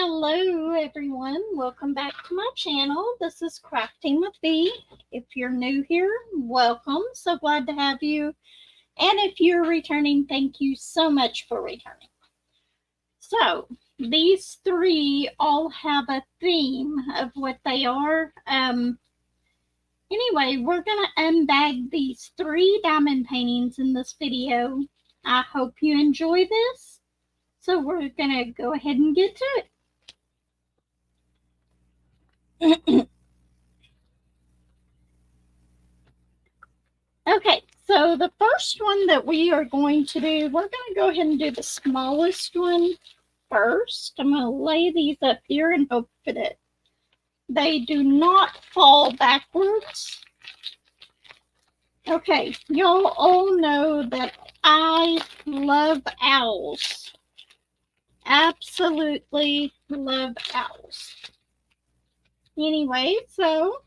Hello everyone, welcome back to my channel. This is Crafting with V. If you're new here, welcome. So glad to have you. And if you're returning, thank you so much for returning. So these three all have a theme of what they are. Anyway, we're going to unbag these three diamond paintings in this video. I hope you enjoy this. So we're going to go ahead and get to it. Okay, so the first one that we are going to do, we're going to go ahead and do the smallest one first. I'm going to lay these up here and hope that they do not fall backwards. Okay, y'all all know that I love owls. Absolutely love owls. Anyway, so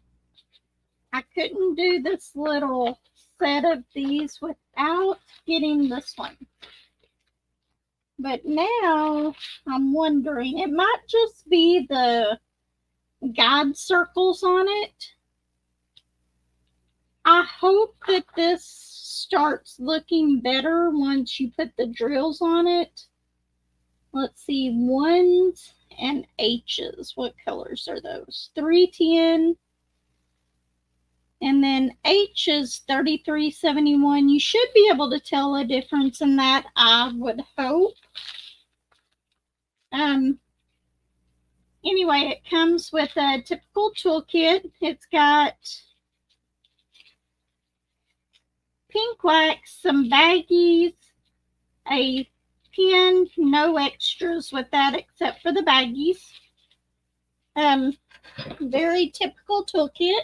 I couldn't do this little set of these without getting this one. But now I'm wondering, it might just be the guide circles on it. I hope that this starts looking better once you put the drills on it. Let's see, 1s and H's. What colors are those? 310. And then H is 3371. You should be able to tell a difference in that, I would hope. Anyway, it comes with a typical toolkit. It's got pink wax, some baggies, a pen, no extras with that except for the baggies. Very typical toolkit.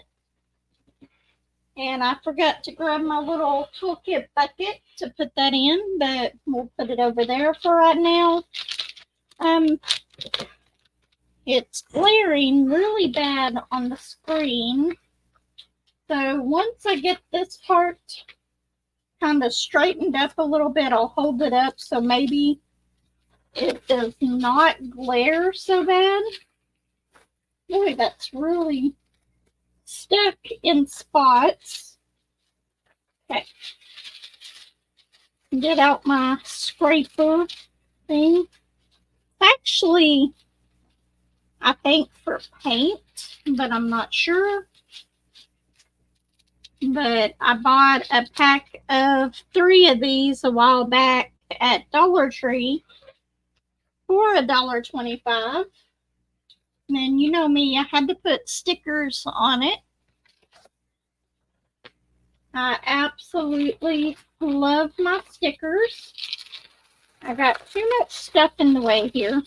And I forgot to grab my little toolkit bucket to put that in, but we'll put it over there for right now. It's glaring really bad on the screen. So once I get this part kind of straightened up a little bit, I'll hold it up so maybe it does not glare so bad. Boy, that's really stuck in spots. Okay. Get out my scraper thing. Actually, I think for paint, but I'm not sure. But I bought a pack of 3 of these a while back at Dollar Tree for $1.25. And you know me, I had to put stickers on it. I absolutely love my stickers. I got too much stuff in the way here.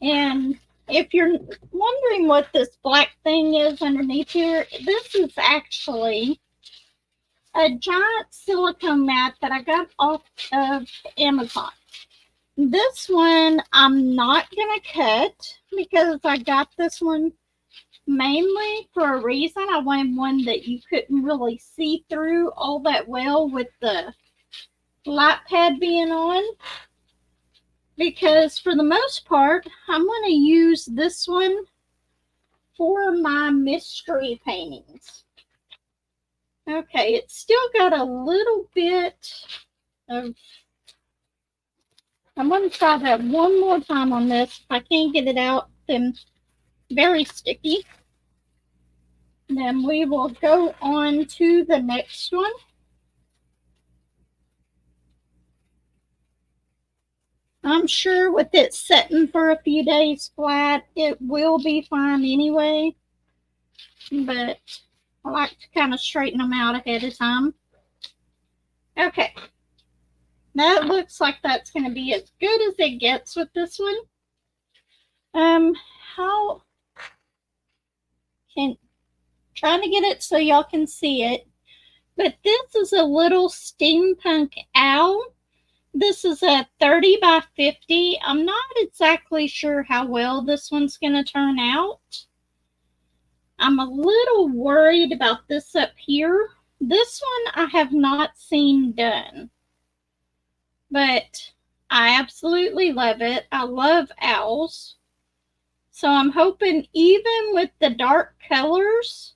And if you're wondering what this black thing is underneath here, this is actually a giant silicone mat that I got off of Amazon. This one I'm not going to cut because I got this one mainly for a reason. I wanted one that you couldn't really see through all that well with the light pad being on. Because for the most part, I'm going to use this one for my mystery paintings. Okay, it's still got a little bit of... I'm going to try that one more time on this. If I can't get it out, then very sticky. Then we will go on to the next one. I'm sure with it setting for a few days flat, it will be fine anyway. But I like to kind of straighten them out ahead of time. Okay. That looks like that's going to be as good as it gets with this one. Trying to get it so y'all can see it. But this is a little steampunk owl. This is a 30 by 50. I'm not exactly sure how well this one's going to turn out. I'm a little worried about this up here. This one I have not seen done. But I absolutely love it. I love owls. So I'm hoping even with the dark colors,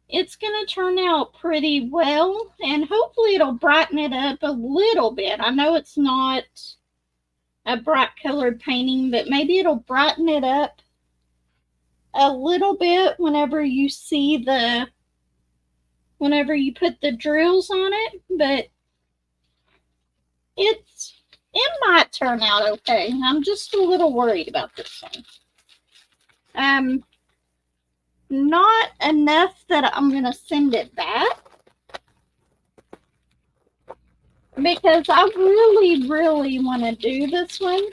it's going to turn out pretty well. And hopefully it'll brighten it up a little bit. I know it's not a bright colored painting, but maybe it'll brighten it up a little bit whenever you put the drills on it. But it might turn out okay. I'm just a little worried about this one. Not enough that I'm going to send it back, because I really, really want to do this one.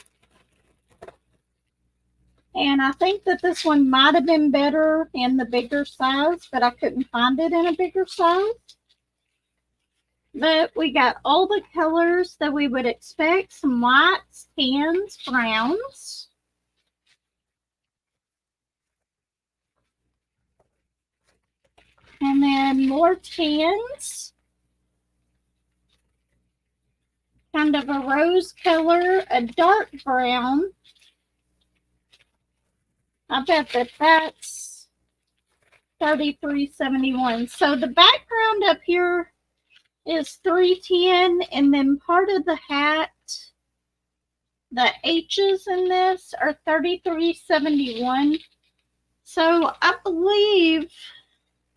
And I think that this one might have been better in the bigger size, but I couldn't find it in a bigger size. But we got all the colors that we would expect: some whites, tans, browns. And then more tans. Kind of a rose color, a dark brown. I bet that that's $33.71. So the background up here is $3.10, and then part of the hat, the H's in this, are $33.71. So I believe,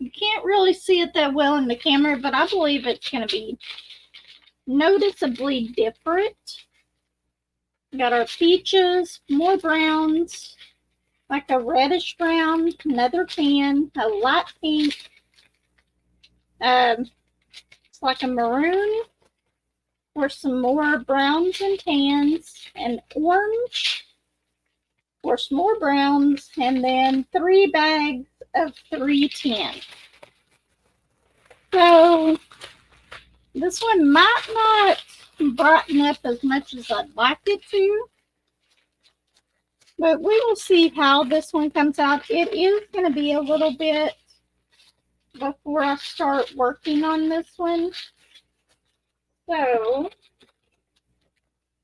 you can't really see it that well in the camera, but I believe it's going to be noticeably different. Got our peaches, more browns, like a reddish brown, another tan, a light pink, it's like a maroon, or some more browns and tans, and orange, or some more browns, and then 3 bags of 310. So this one might not brighten up as much as I'd like it to, but we will see how this one comes out. It is going to be a little bit before I start working on this one. So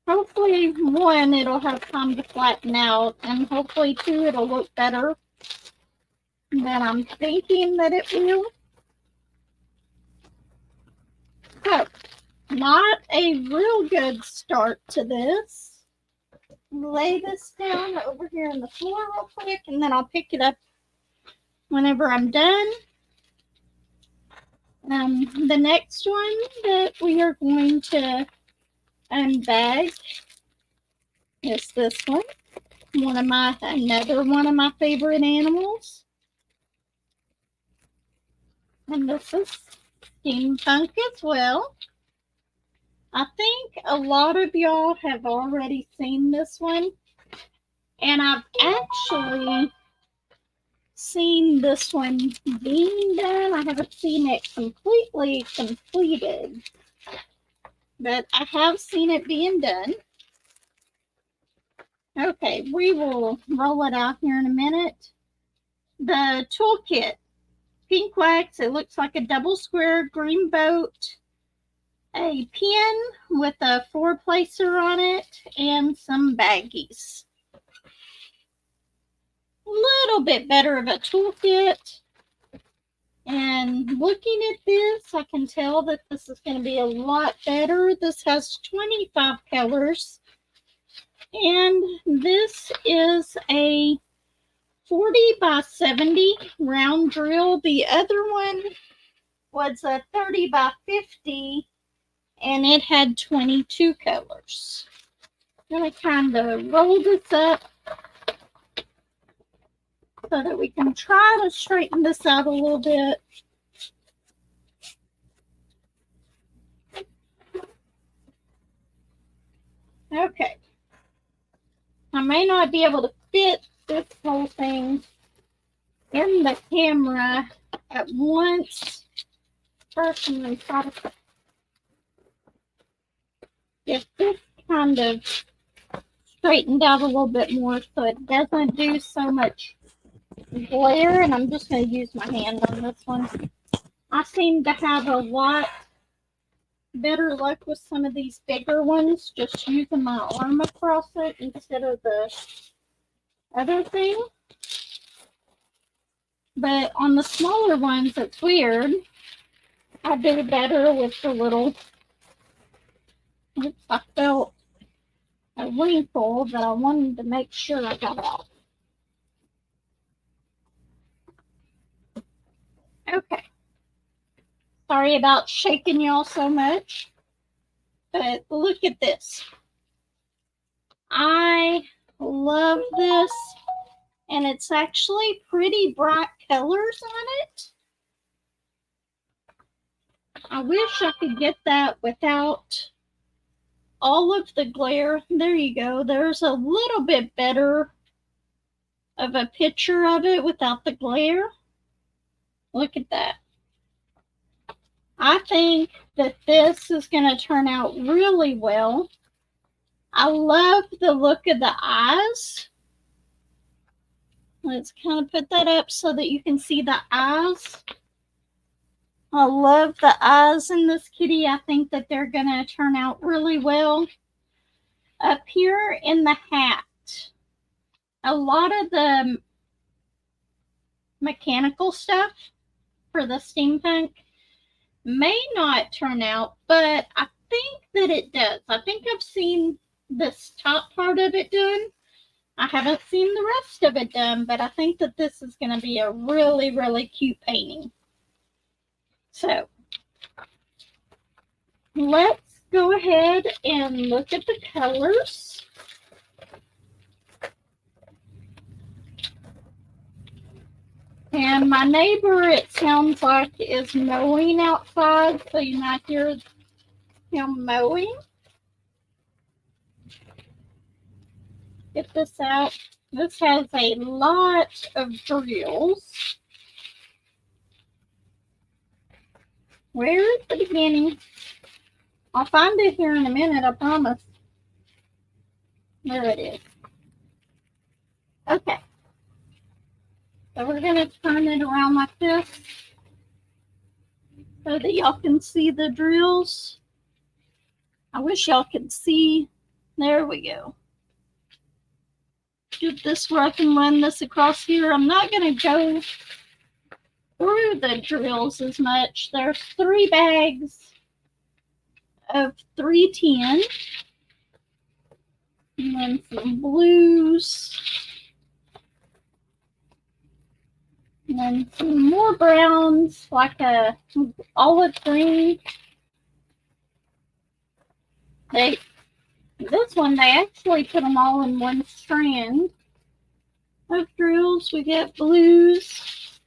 hopefully, one, it'll have time to flatten out, and hopefully, two, it'll look better than I'm thinking that it will. So, not a real good start to this. Lay this down over here on the floor real quick, and then I'll pick it up whenever I'm done. The next one that we are going to unbag is this one. Another one of my favorite animals. And this is steampunk as well. I think a lot of y'all have already seen this one. And I've actually seen this one being done. I haven't seen it completely completed, but I have seen it being done. Okay, we will roll it out here in a minute. The toolkit, pink wax, it looks like a double square green boat, a pin with a 4-placer on it, and some baggies. Little bit better of a toolkit, and looking at this, I can tell that this is going to be a lot better. This has 25 colors, and this is a 40 by 70 round drill. The other one was a 30 by 50, and it had 22 colors. I'm going to kind of roll this up so that we can try to straighten this out a little bit. Okay. I may not be able to fit this whole thing in the camera at once. First, I'm going to try to get this kind of straightened out a little bit more so it doesn't do so much glare, and I'm just going to use my hand on this one. I seem to have a lot better luck with some of these bigger ones, just using my arm across it instead of the other thing. But on the smaller ones, it's weird. I do better with the little, oops, I felt a wrinkle that I wanted to make sure I got out. Okay. Sorry about shaking y'all so much, but look at this. I love this, and it's actually pretty bright colors on it. I wish I could get that without all of the glare. There you go. There's a little bit better of a picture of it without the glare. Look at that. I think that this is going to turn out really well. I love the look of the eyes. Let's kind of put that up so that you can see the eyes. I love the eyes in this kitty. I think that they're going to turn out really well. Up here in the hat, a lot of the mechanical stuff for the steampunk may not turn out, but I think that it does. I think I've seen this top part of it done. I haven't seen the rest of it done, but I think that this is going to be a really, really cute painting. So let's go ahead and look at the colors. And my neighbor, it sounds like, is mowing outside, so you might hear him mowing. Get this out. This has a lot of drills. Where's the beginning? I'll find it here in a minute, I promise. There it is. Okay. So we're going to turn it around like this so that y'all can see the drills. I wish y'all could see. There we go. Get this where I can run this across here. I'm not going to go through the drills as much. There's 3 bags of 310. And then some blues. And then some more browns, like a olive green. This one, they actually put them all in one strand of drills. We get blues,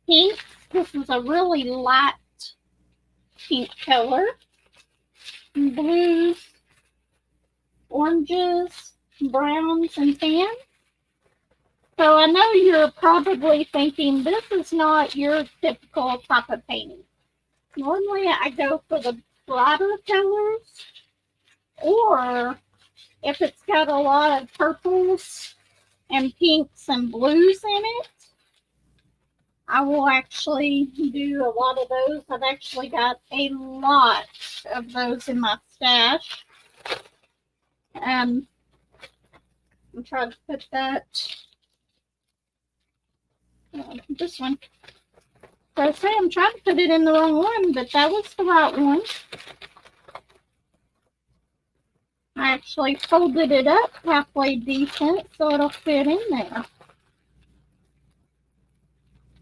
pinks. This is a really light pink color. And blues, oranges, browns, and tan. So I know you're probably thinking this is not your typical type of painting. Normally I go for the brighter colors, or if it's got a lot of purples and pinks and blues in it, I will actually do a lot of those. I've actually got a lot of those in my stash. I'm trying to put that, this one. So I say I'm trying to put it in the wrong one, but that was the right one. I actually folded it up halfway decent so it'll fit in there.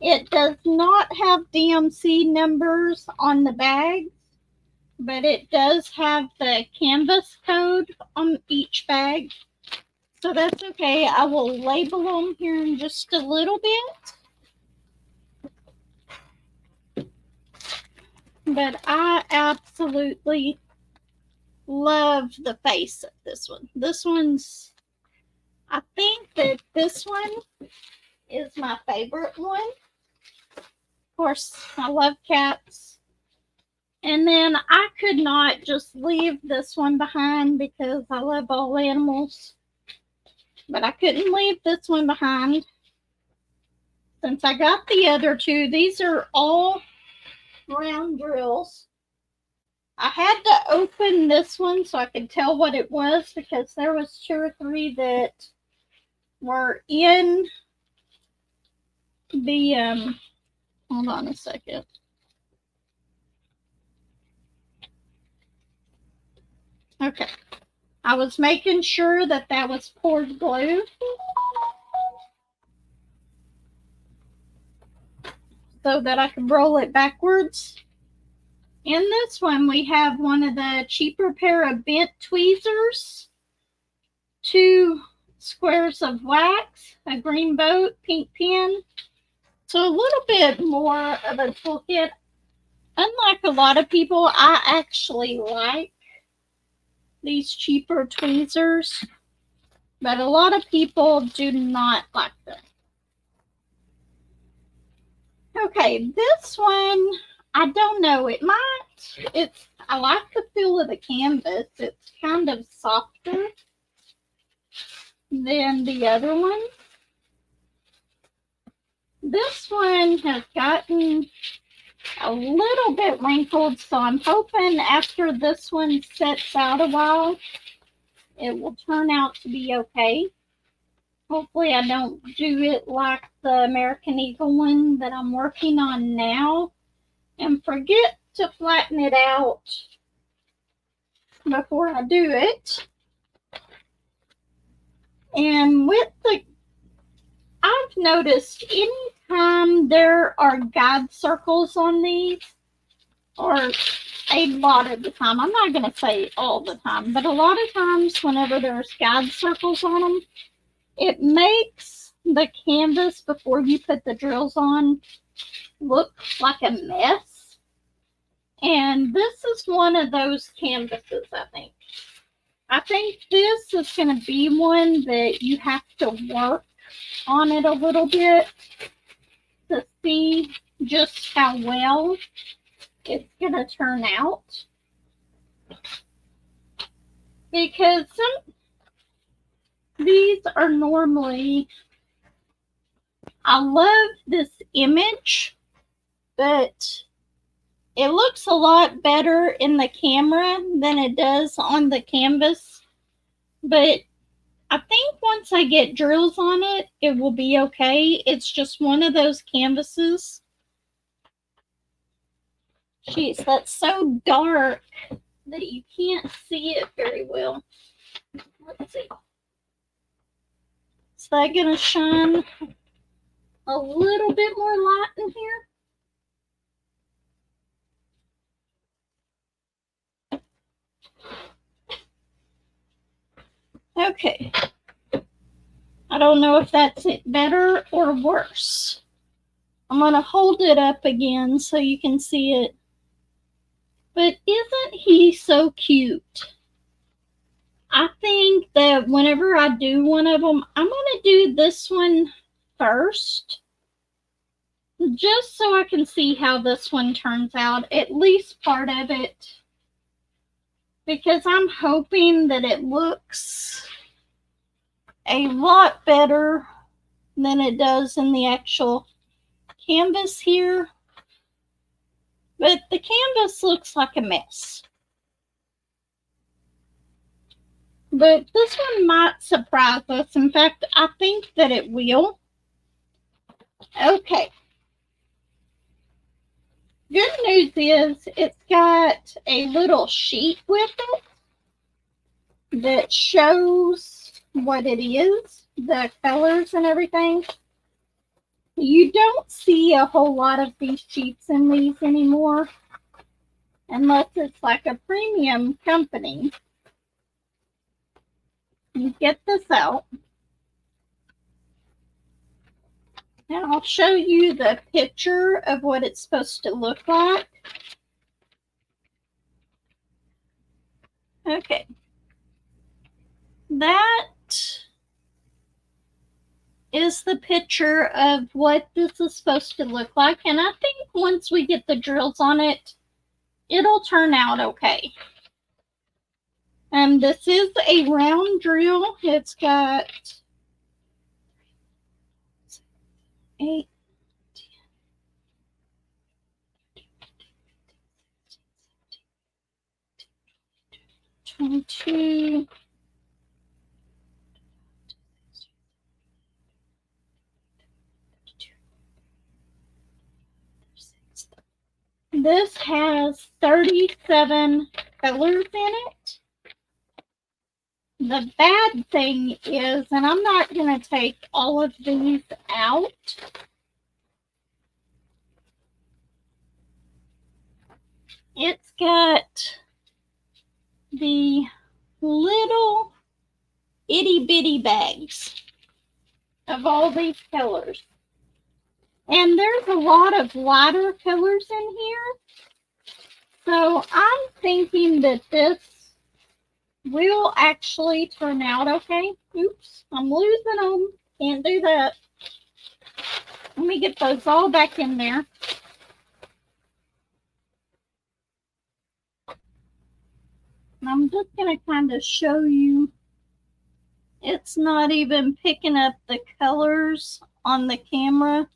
It does not have DMC numbers on the bags, but it does have the canvas code on each bag. So that's okay. I will label them here in just a little bit. But I absolutely love the face of this one. This one's, I think that this one is my favorite one. Of course, I love cats. And then I could not just leave this one behind because I love all animals. But I couldn't leave this one behind since I got the other 2. These are all round drills. I had to open this one so I could tell what it was because there was 2 or 3 that were in the hold on a second. Okay. I was making sure that that was poured glue. So that I could roll it backwards. In this one, we have one of the cheaper pair of bent tweezers, 2 squares of wax, a green boat, pink pin. So a little bit more of a toolkit. Unlike a lot of people, I actually like these cheaper tweezers, but a lot of people do not like them. Okay, this one, I don't know. I like the feel of the canvas. It's kind of softer than the other one. This one has gotten a little bit wrinkled, so I'm hoping after this one sets out a while, it will turn out to be okay. Hopefully I don't do it like the American Eagle one that I'm working on now and forget to flatten it out before I do it. And I've noticed anytime there are guide circles on these, or a lot of the time, I'm not going to say all the time, but a lot of times whenever there's guide circles on them, it makes the canvas before you put the drills on look like a mess. And this is one of those canvases, I think. I think this is going to be one that you have to work on it a little bit to see just how well it's going to turn out. Because these are normally, I love this image, but it looks a lot better in the camera than it does on the canvas. But I think once I get drills on it, it will be okay. It's just one of those canvases. Jeez, that's so dark that you can't see it very well. Let's see. Is that going to shine a little bit more light in here? Okay. I don't know if that's it better or worse. I'm going to hold it up again so you can see it. But isn't he so cute? I think that whenever I do one of them, I'm going to do this one first. Just so I can see how this one turns out. At least part of it. Because I'm hoping that it looks a lot better than it does in the actual canvas here. But the canvas looks like a mess. But this one might surprise us. In fact, I think that it will. Okay. Good news is it's got a little sheet with it that shows what it is, the colors and everything. You don't see a whole lot of these sheets in these anymore unless it's like a premium company. You get this out. And I'll show you the picture of what it's supposed to look like. Okay. That is the picture of what this is supposed to look like. And I think once we get the drills on it, it'll turn out okay. And this is a round drill. It's got 8, 10, 22. This has 37 colors in it. The bad thing is, and I'm not going to take all of these out. It's got the little itty bitty bags of all these colors. And there's a lot of lighter colors in here. So I'm thinking that this will actually turn out okay. Oops, I'm losing them. Can't do that. Let me get those all back in there. And I'm just going to kind of show you. It's not even picking up the colors on the camera.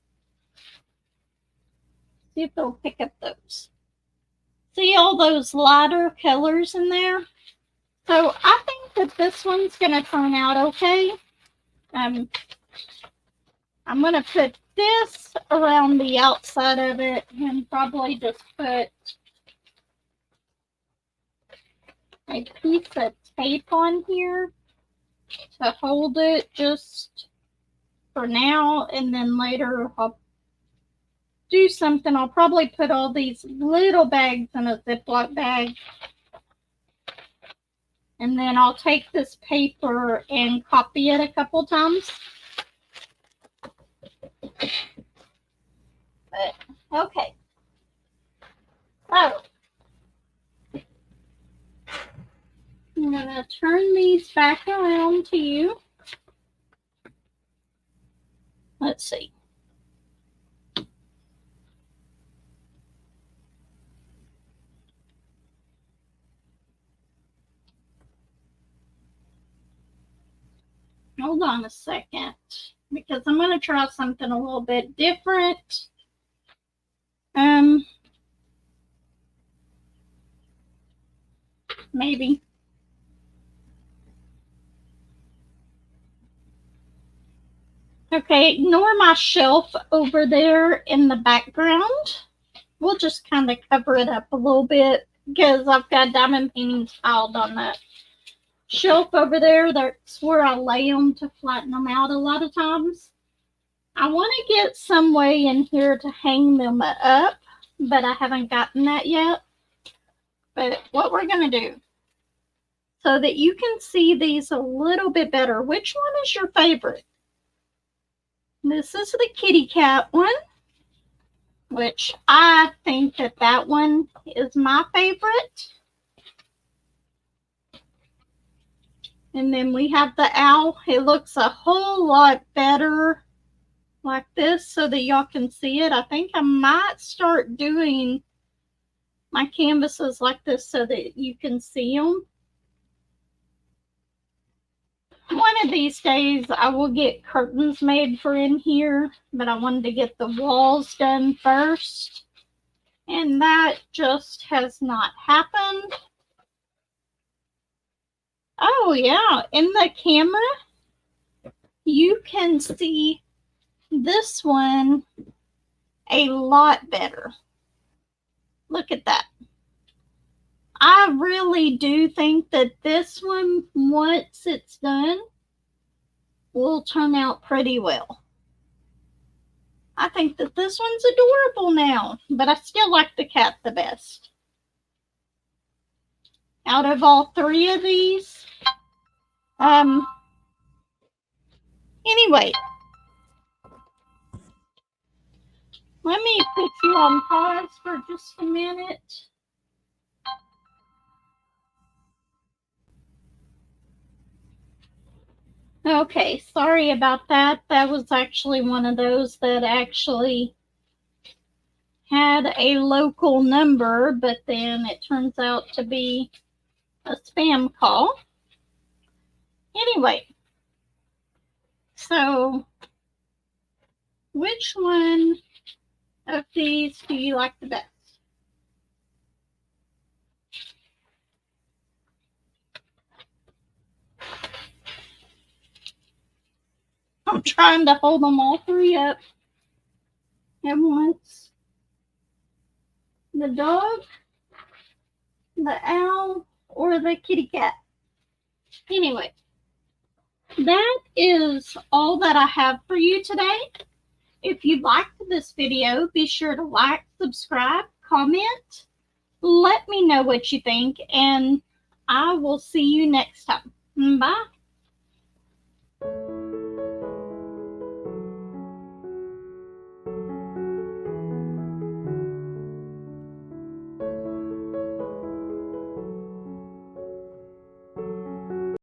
See if it'll pick up those. See all those lighter colors in there? So I think that this one's going to turn out okay. I'm going to put this around the outside of it and probably just put a piece of tape on here to hold it just for now, and then later I'll do something. I'll probably put all these little bags in a Ziploc bag, and then I'll take this paper and copy it a couple times. But okay, so I'm gonna turn these back around to you. Let's see. Hold on a second, because I'm going to try something a little bit different. Maybe. Okay, ignore my shelf over there in the background. We'll just kind of cover it up a little bit because I've got diamond paintings piled on that shelf over there. That's where I lay them to flatten them out a lot of times. I want to get some way in here to hang them up, but I haven't gotten that yet. But what we're going to do, so that you can see these a little bit better, which one is your favorite? This is the kitty cat one, which I think that that one is my favorite. And then we have the owl. It looks a whole lot better like this so that y'all can see it. I think I might start doing my canvases like this so that you can see them. One of these days I will get curtains made for in here, but I wanted to get the walls done first, and that just has not happened. Oh yeah, in the camera you can see this one a lot better. Look at that. I really do think that this one, once it's done, will turn out pretty well. I think that this one's adorable now, but I still like the cat the best. Out of all three of these, anyway, let me put you on pause for just a minute. Okay, sorry about that. That was actually one of those that actually had a local number, but then it turns out to be a spam call. Anyway, so which one of these do you like the best? trying to hold them all three up at once. The dog, the owl, or the kitty cat. Anyway, that is all that I have for you today. If you liked this video, be sure to like, subscribe, comment. Let me know what you think, and I will see you next time. Bye.